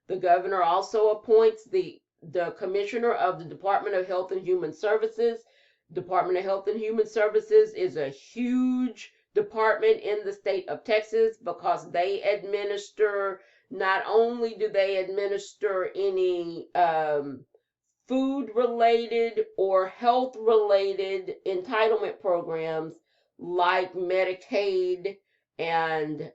The governor also appoints the commissioner of the Department of Health and Human Services. Department of Health and Human Services is a huge department in the state of Texas because they administer, not only do they administer any food related or health related entitlement programs like Medicaid and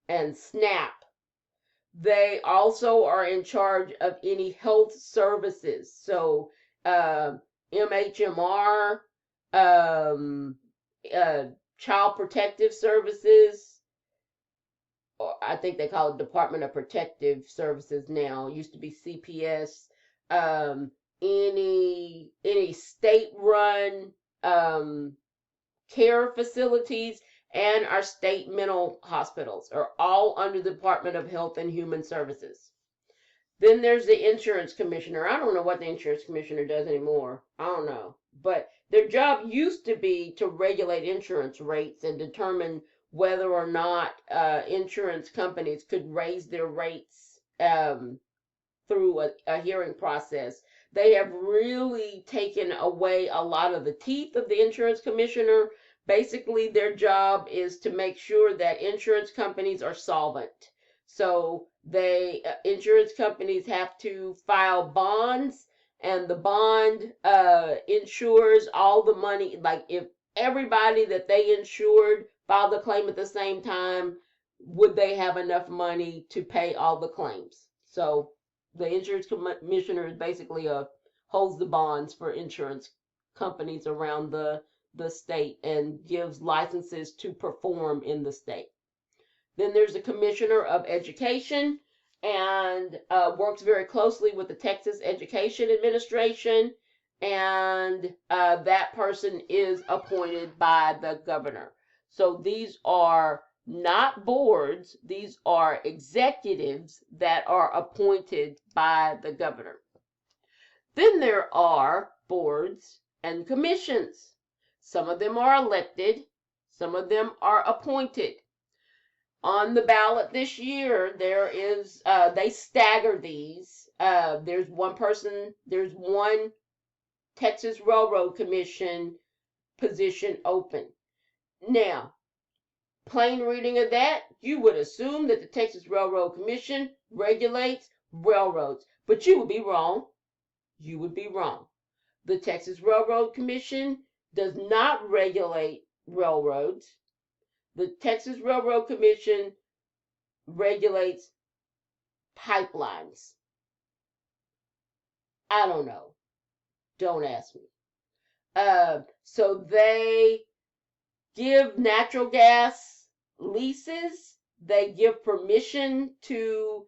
SNAP. They also are in charge of any health services. So MHMR, um, Child Protective Services, or I think they call it Department of Protective Services now. It used to be CPS. Um, any state-run care facilities and our state mental hospitals are all under the Department of Health and Human Services. Then there's the insurance commissioner. I don't know what the insurance commissioner does anymore. I don't know. But their job used to be to regulate insurance rates and determine whether or not insurance companies could raise their rates through a hearing process. They have really taken away a lot of the teeth of the insurance commissioner. Basically, their job is to make sure that insurance companies are solvent. So insurance companies have to file bonds, and the bond insures all the money. Like if everybody that they insured filed a claim at the same time, would they have enough money to pay all the claims? So the insurance commissioner is basically holds the bonds for insurance companies around the state and gives licenses to perform in the state. Then there's the commissioner of education, and works very closely with the Texas Education Administration, and that person is appointed by the governor. So these are not boards, these are executives that are appointed by the governor. Then there are boards and commissions. Some of them are elected, some of them are appointed. On the ballot this year, there is, they stagger these. There's one Texas Railroad Commission position open. Now, plain reading of that, you would assume that the Texas Railroad Commission regulates railroads, but you would be wrong. You would be wrong. The Texas Railroad Commission does not regulate railroads. The Texas Railroad Commission regulates pipelines. I don't know. Don't ask me. So they give natural gas leases. They give permission to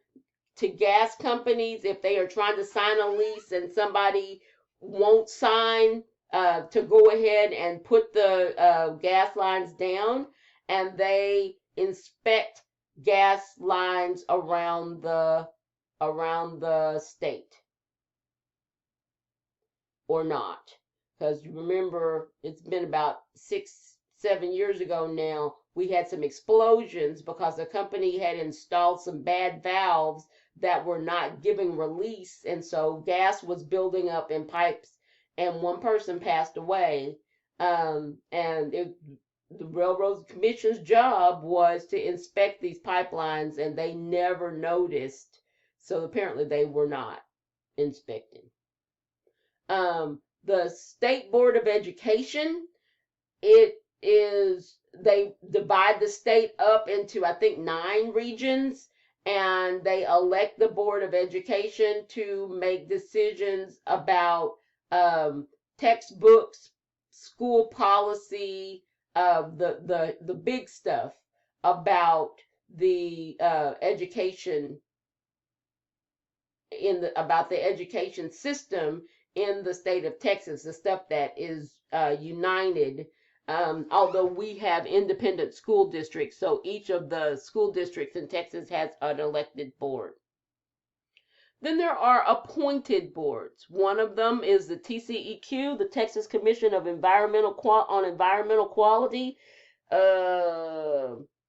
gas companies if they are trying to sign a lease and somebody won't sign, to go ahead and put the gas lines down, and they inspect gas lines around the state or not. Because remember, it's been about 6-7 years ago now, we had some explosions because the company had installed some bad valves that were not giving release, and so gas was building up in pipes, and one person passed away. The Railroad Commission's job was to inspect these pipelines, and they never noticed, so apparently they were not inspecting. The State Board of Education, they divide the state up into, I think, 9 regions, and they elect the Board of Education to make decisions about textbooks, school policy, the big stuff about the education about the education system in the state of Texas, the stuff that is united. Although we have independent school districts, so each of the school districts in Texas has an elected board. Then there are appointed boards. One of them is the TCEQ, the Texas Commission of Environmental Quality.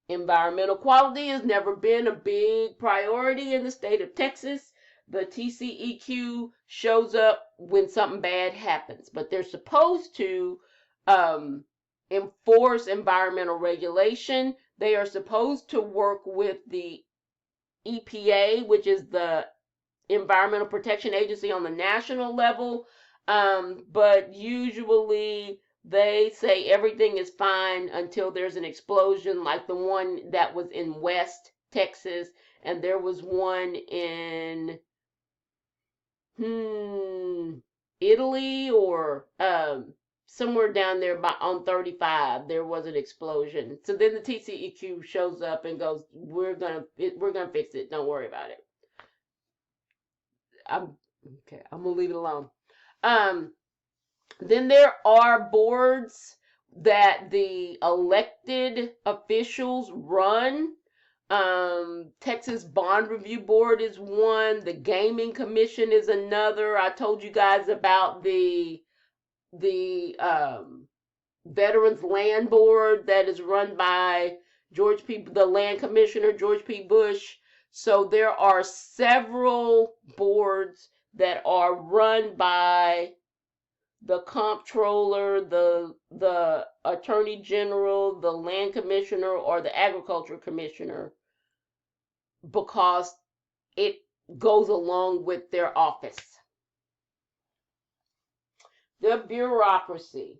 Environmental quality has never been a big priority in the state of Texas. The TCEQ shows up when something bad happens, but they're supposed to um, enforce environmental regulation. They are supposed to work with the EPA, which is the Environmental Protection Agency on the national level, but usually they say everything is fine until there's an explosion, like the one that was in West Texas, and there was one in Italy or somewhere down there on 35. There was an explosion. So then the TCEQ shows up and goes, "We're gonna fix it. Don't worry about it." I'm okay. I'm gonna leave it alone. Um, then there are boards that the elected officials run. Texas Bond Review Board is one. The Gaming Commission is another. I told you guys about the Veterans Land Board that is run by the Land Commissioner George P. Bush. So there are several boards that are run by the comptroller, the attorney general, the land commissioner, or the agriculture commissioner, because it goes along with their office. The bureaucracy.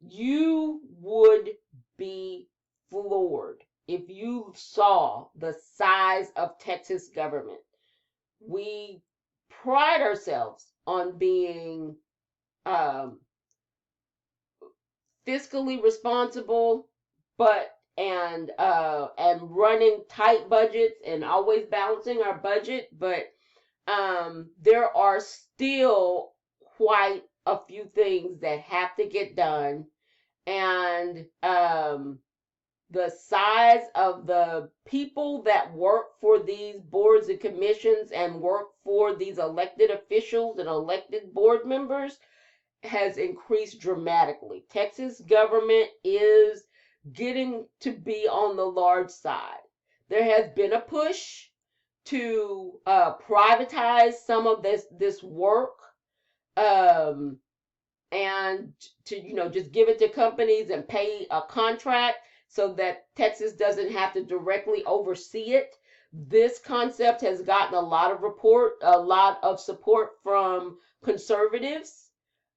You would be floored if you saw the size of Texas government. We pride ourselves on being fiscally responsible, and running tight budgets and always balancing our budget, but there are still quite a few things that have to get done, and the size of the people that work for these boards and commissions and work for these elected officials and elected board members has increased dramatically. Texas government is getting to be on the large side. There has been a push to privatize some of this work, and to just give it to companies and pay a contract so that Texas doesn't have to directly oversee it. This concept has gotten a lot of support from conservatives.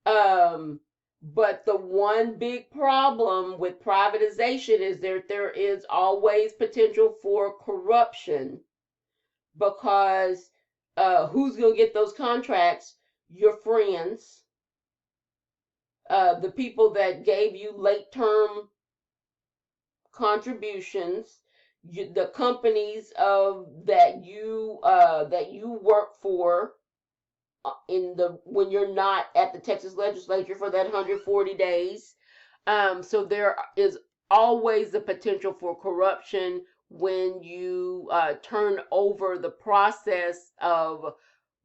But the one big problem with privatization is there is always potential for corruption, because who's going to get those contracts? Your friends, the people that gave you late term contributions, the companies that you work for when you're not at the Texas legislature for that 140 days. So there is always the potential for corruption when you turn over the process of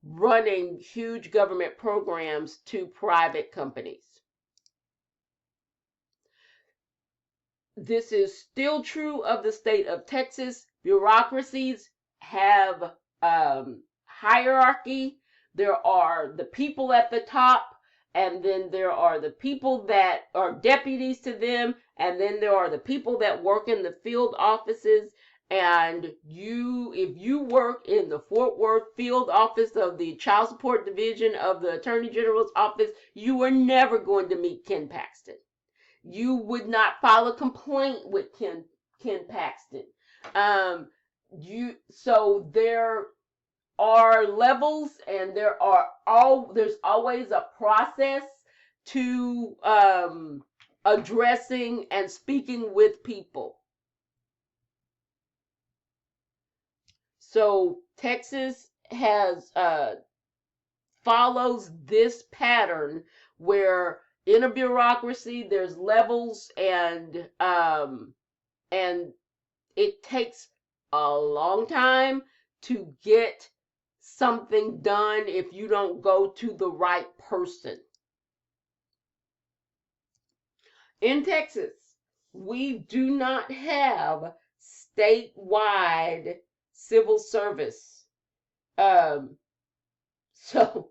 running huge government programs to private companies. This is still true of the state of Texas. Bureaucracies have hierarchy. There are the people at the top, and then there are the people that are deputies to them, and then there are the people that work in the field offices. And if you work in the Fort Worth field office of the Child Support Division of the Attorney General's office, you are never going to meet Ken Paxton. You would not file a complaint with Ken Paxton. So there are levels, and there's always a process to addressing and speaking with people. So Texas follows this pattern where in a bureaucracy there's levels, and it takes a long time to get something done if you don't go to the right person. In Texas, we do not have statewide civil service. Um, so,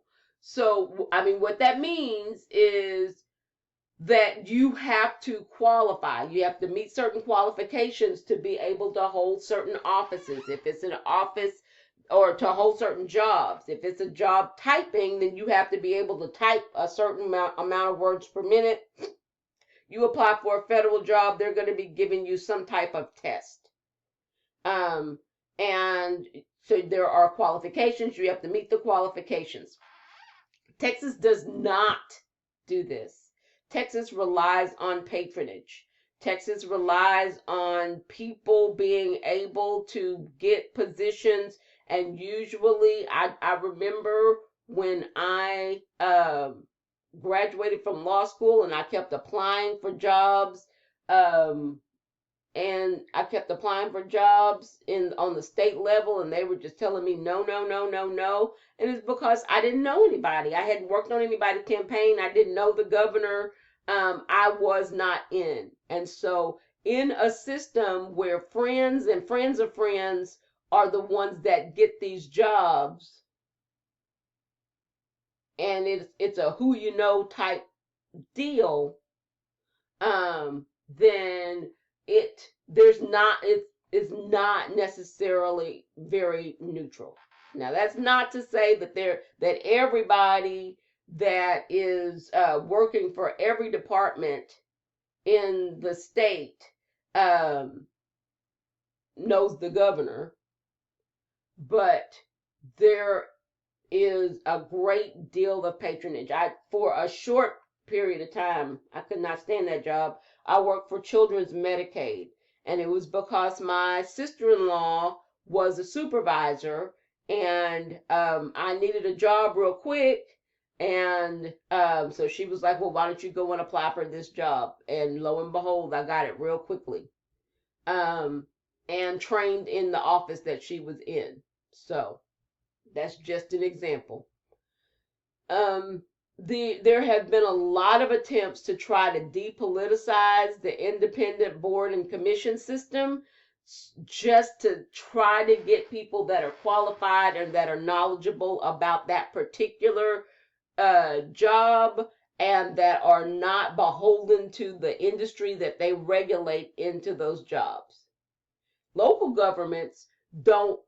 I mean, what that means is that you have to qualify. You have to meet certain qualifications to be able to hold certain offices. If it's an office, or to hold certain jobs. If it's a job typing, then you have to be able to type a certain amount of words per minute. You apply for a federal job, they're going to be giving you some type of test. And so there are qualifications. You have to meet the qualifications. Texas does not do this. Texas relies on patronage. Texas relies on people being able to get positions. And usually, I remember when I graduated from law school and I kept applying for jobs. And I kept applying for jobs on the state level, and they were just telling me no, no, no, no, no. And it's because I didn't know anybody. I hadn't worked on anybody's campaign. I didn't know the governor. I was not in. And so in a system where friends and friends of friends are the ones that get these jobs, and it's a who you know type deal, then it's not necessarily very neutral. Now, that's not to say that everybody that is working for every department in the state knows the governor, but there is a great deal of patronage. For a short period of time, I could not stand that job. I worked for Children's Medicaid, and it was because my sister-in-law was a supervisor, and I needed a job real quick, and so she was like, well, why don't you go and apply for this job? And lo and behold, I got it real quickly, and trained in the office that she was in. So that's just an example. There have been a lot of attempts to try to depoliticize the independent board and commission system, just to try to get people that are qualified and that are knowledgeable about that particular job, and that are not beholden to the industry that they regulate into those jobs. Local governments don't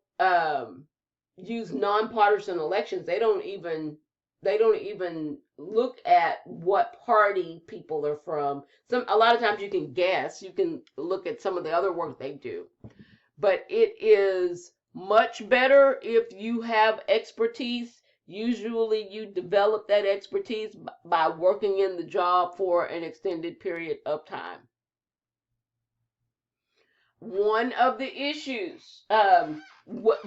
use nonpartisan elections. They don't even look at what party people are from. A lot of times you can guess. You can look at some of the other work they do. But it is much better if you have expertise. Usually you develop that expertise by working in the job for an extended period of time. One of the issues,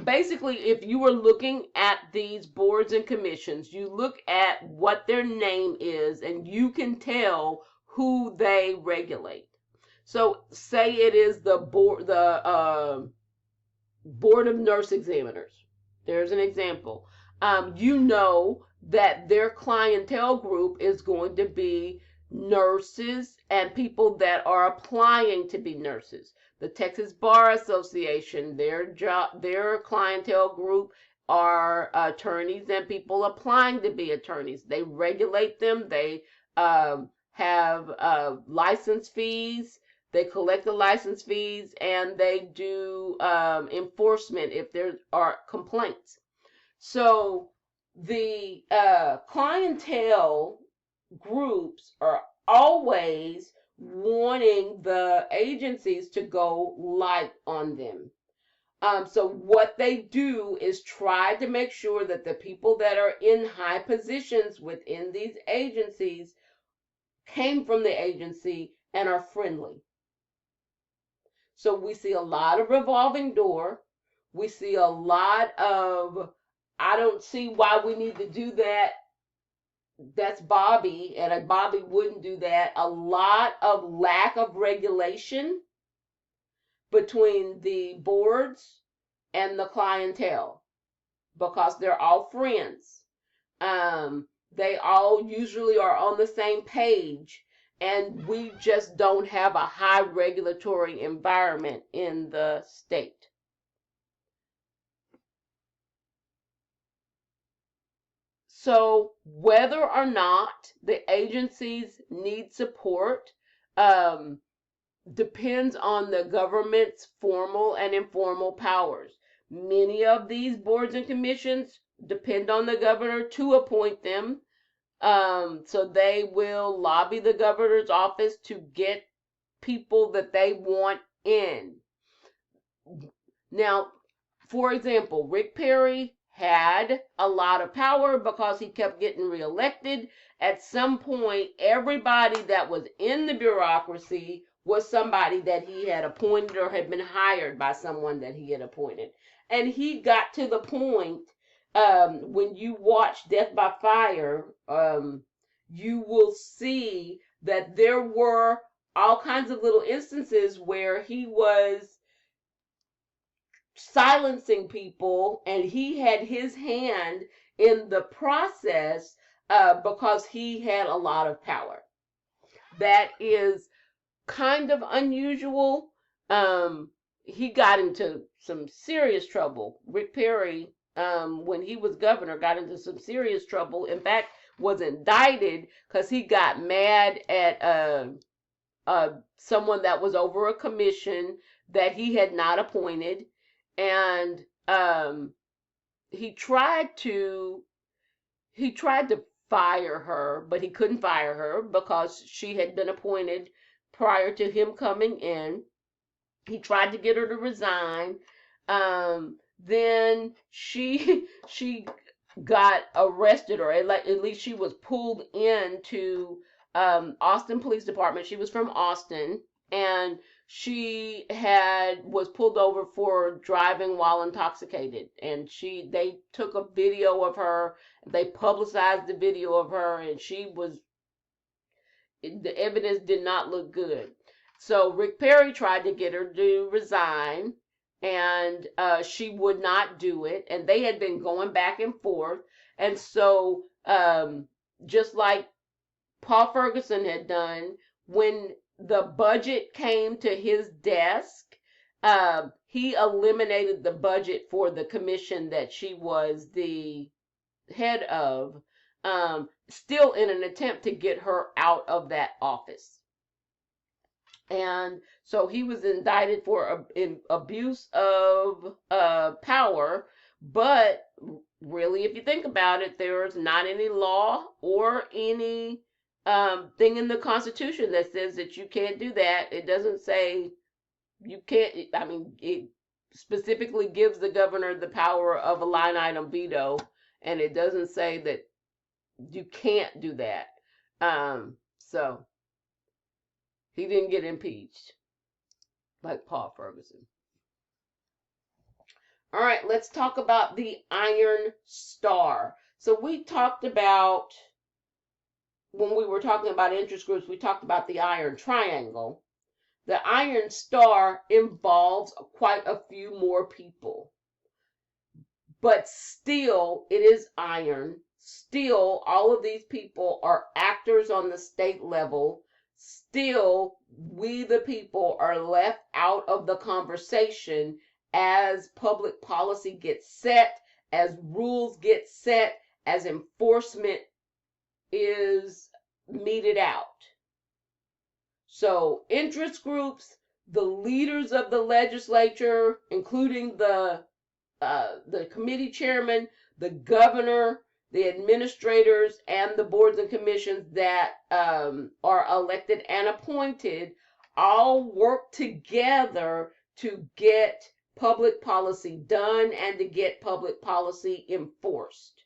basically, if you were looking at these boards and commissions, you look at what their name is, and you can tell who they regulate. So, say it is the board of nurse examiners. There's an example. You know that their clientele group is going to be nurses and people that are applying to be nurses. The Texas Bar Association, their clientele group are attorneys and people applying to be attorneys. They regulate them. They have license fees. They collect the license fees, and they do enforcement if there are complaints. So the clientele groups are always wanting the agencies to go light on them. So what they do is try to make sure that the people that are in high positions within these agencies came from the agency and are friendly. So we see a lot of revolving door. We see a lot of, I don't see why we need to do that. That's Bobby, and Bobby wouldn't do that. A lot of lack of regulation between the boards and the clientele, because they're all friends. They all usually are on the same page, and we just don't have a high regulatory environment in the state. So whether or not the agencies need support depends on the government's formal and informal powers. Many of these boards and commissions depend on the governor to appoint them. So they will lobby the governor's office to get people that they want in. Now, for example, Rick Perry had a lot of power because he kept getting reelected. At some point, everybody that was in the bureaucracy was somebody that he had appointed or had been hired by someone that he had appointed. And he got to the point, when you watch Death by Fire, you will see that there were all kinds of little instances where he was silencing people, and he had his hand in the process because he had a lot of power. That is kind of unusual. He got into some serious trouble. Rick Perry, when he was governor, got into some serious trouble. In fact, was indicted because he got mad at someone that was over a commission that he had not appointed, and he tried to fire her, but he couldn't fire her because she had been appointed prior to him coming in. He tried to get her to resign. Then she got arrested, or at least she was pulled into Austin Police Department. She was from Austin, and she was pulled over for driving while intoxicated. And they took a video of her. They publicized the video of her, and the evidence did not look good. So Rick Perry tried to get her to resign, and she would not do it. And they had been going back and forth. And so, just like Paul Ferguson had done, when the budget came to his desk, he eliminated the budget for the commission that she was the head of, still in an attempt to get her out of that office. And so he was indicted for abuse of power. But really, if you think about it, there's not any law or any thing in the Constitution that says that you can't do that. It doesn't say you can't. I mean, it specifically gives the governor the power of a line item veto, and it doesn't say that you can't do that. So he didn't get impeached like Paul Ferguson. All right, let's talk about the Iron Star. So we talked about, when we were talking about interest groups, we talked about the Iron Triangle. The Iron Star involves quite a few more people. But still, it is iron. Still, all of these people are actors on the state level. Still, we the people are left out of the conversation as public policy gets set, as rules get set, as enforcement is meted out. So interest groups, the leaders of the legislature, including the committee chairman, the governor, the administrators, and the boards and commissions that are elected and appointed, all work together to get public policy done and to get public policy enforced.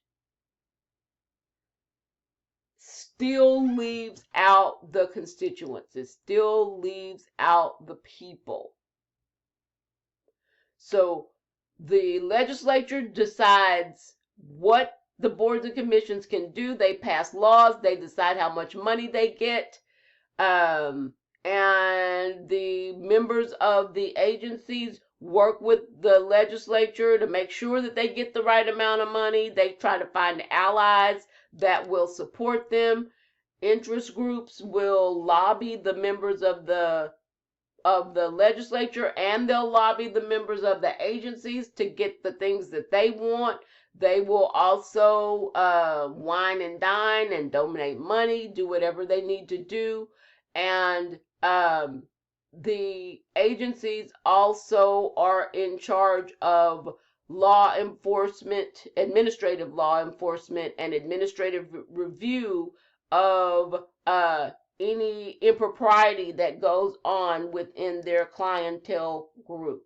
Still leaves out the constituents. It still leaves out the people. So the legislature decides what the boards and commissions can do. They pass laws. They decide how much money they get. And the members of the agencies work with the legislature to make sure that they get the right amount of money. They try to find allies that will support them. interest groups will lobby the members of the legislature, and they'll lobby the members of the agencies to get the things that they want. They will also wine and dine and donate money, do whatever they need to do. And the agencies also are in charge of law enforcement, administrative law enforcement, and administrative review of any impropriety that goes on within their clientele group.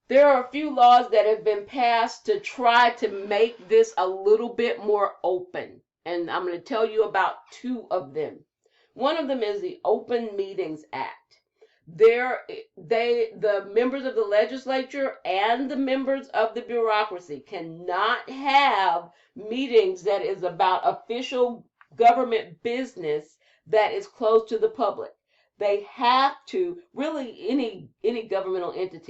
There are a few laws that have been passed to try to make this a little bit more open, and I'm going to tell you about two of them. One of them is the Open Meetings Act. The members of the legislature and the members of the bureaucracy cannot have meetings that is about official government business that is closed to the public. They have to, really, any governmental entity